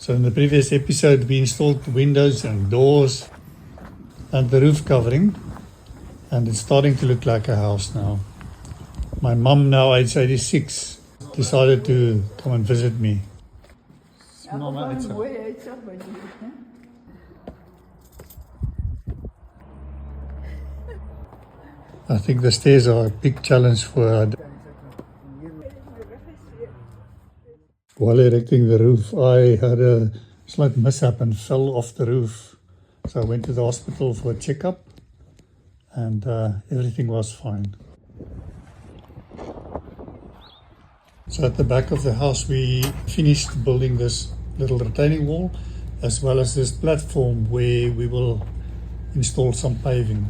So in the previous episode we installed the windows and doors and the roof covering, and it's starting to look like a house now. My mum, now age 86, decided to come and visit me. Mama, I think the stairs are a big challenge for her. While erecting the roof, I had a slight mishap and fell off the roof. So I went to the hospital for a checkup, and everything was fine. So at the back of the house we finished building this little retaining wall, as well as this platform where we will install some paving.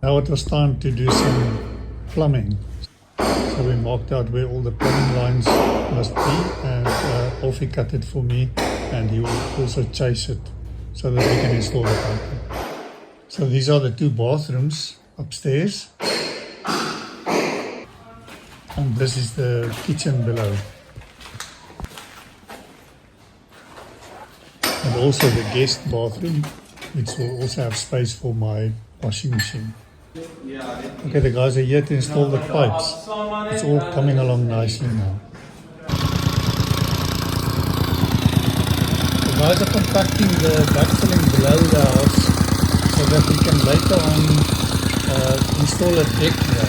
Now it was time to do some plumbing. So we marked out where all the plumbing lines must be, and Alfie cut it for me, and he will also chase it so that we can install the piping. So these are the two bathrooms upstairs, and this is the kitchen below, and also the guest bathroom, which will also have space for my washing machine. Okay, the guys are here to install the pipes. It's all coming along nicely now. The guys are compacting the backfilling below the house so that we can later on install a deck here.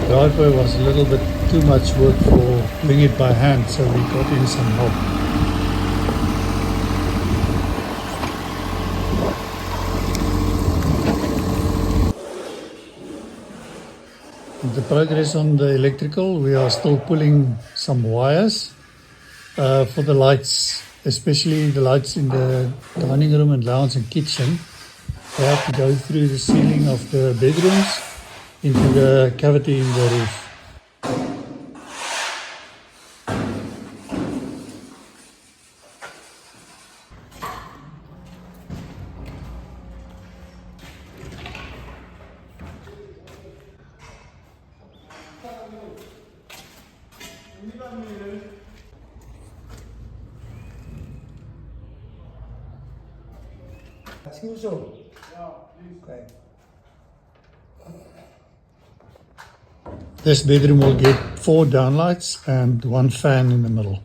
The driveway was a little bit too much work for doing it by hand, so we got in some help. The progress on the electrical, we are still pulling some wires for the lights, especially the lights in the dining room and lounge and kitchen. They have to go through the ceiling of the bedrooms into the cavity in the roof. Okay. This bedroom will get 4 downlights and 1 fan in the middle.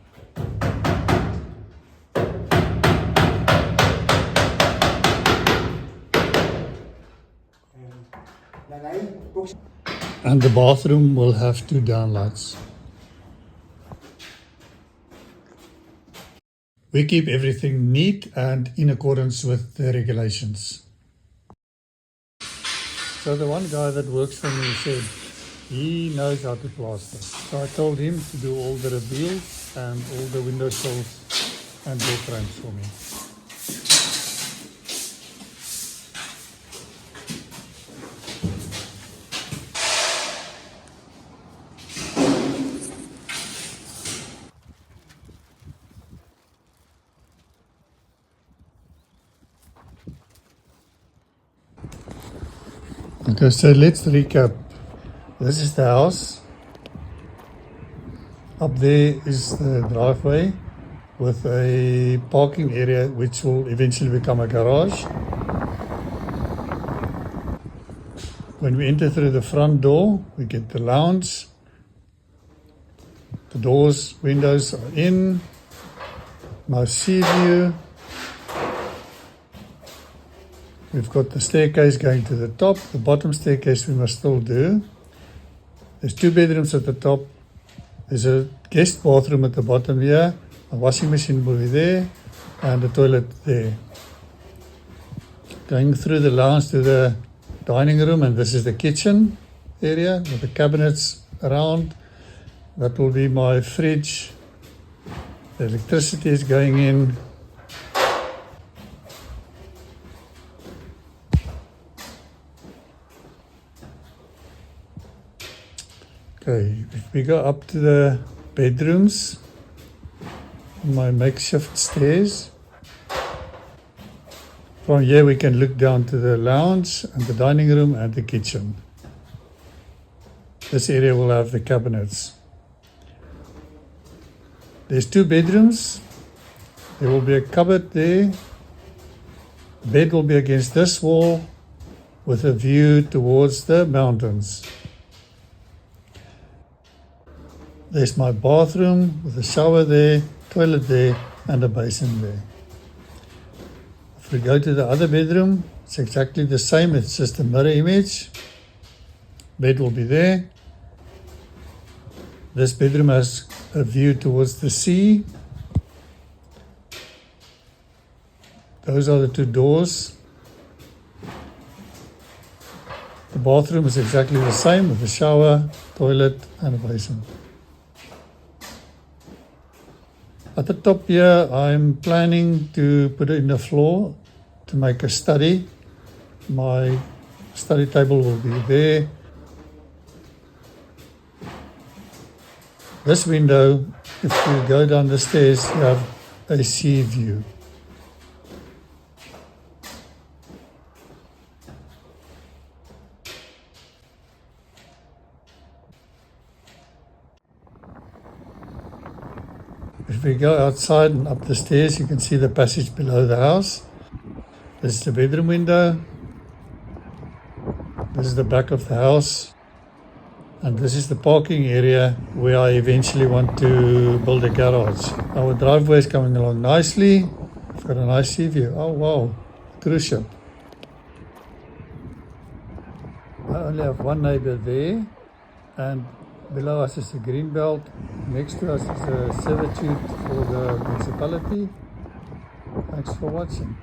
And the bathroom will have 2 downlights. We keep everything neat and in accordance with the regulations. So the one guy that works for me said he knows how to plaster. So I told him to do all the reveals and all the window sills and door frames for me. Okay, so let's recap. This is the house. Up there is the driveway with a parking area which will eventually become a garage. When we enter through the front door, we get the lounge. The doors, windows are in. Nice sea view. We've got the staircase going to the top. The bottom staircase we must still do. There's 2 bedrooms at the top. There's a guest bathroom at the bottom here. A washing machine will be there, and a toilet there. Going through the lounge to the dining room, and this is the kitchen area with the cabinets around. That will be my fridge. The electricity is going in. Okay, if we go up to the bedrooms, my makeshift stairs. From here we can look down to the lounge and the dining room and the kitchen. This area will have the cabinets. There's 2 bedrooms. There will be a cupboard there. Bed will be against this wall with a view towards the mountains. There's my bathroom with a shower there, toilet there, and a basin there. If we go to the other bedroom, it's exactly the same, it's just a mirror image. Bed will be there. This bedroom has a view towards the sea. Those are the 2 doors. The bathroom is exactly the same with a shower, toilet, and a basin. At the top here, I'm planning to put it in the floor to make a study. My study table will be there. This window, if you go down the stairs, you have a sea view. If we go outside and up the stairs, you can see the passage below the house. This is the bedroom window. This is the back of the house. And this is the parking area where I eventually want to build a garage. Our driveway is coming along nicely. I've got a nice sea view. Oh wow, cruise ship. I only have one neighbor there, and below us is the green belt. Next to us is a servitude for the municipality. Thanks for watching.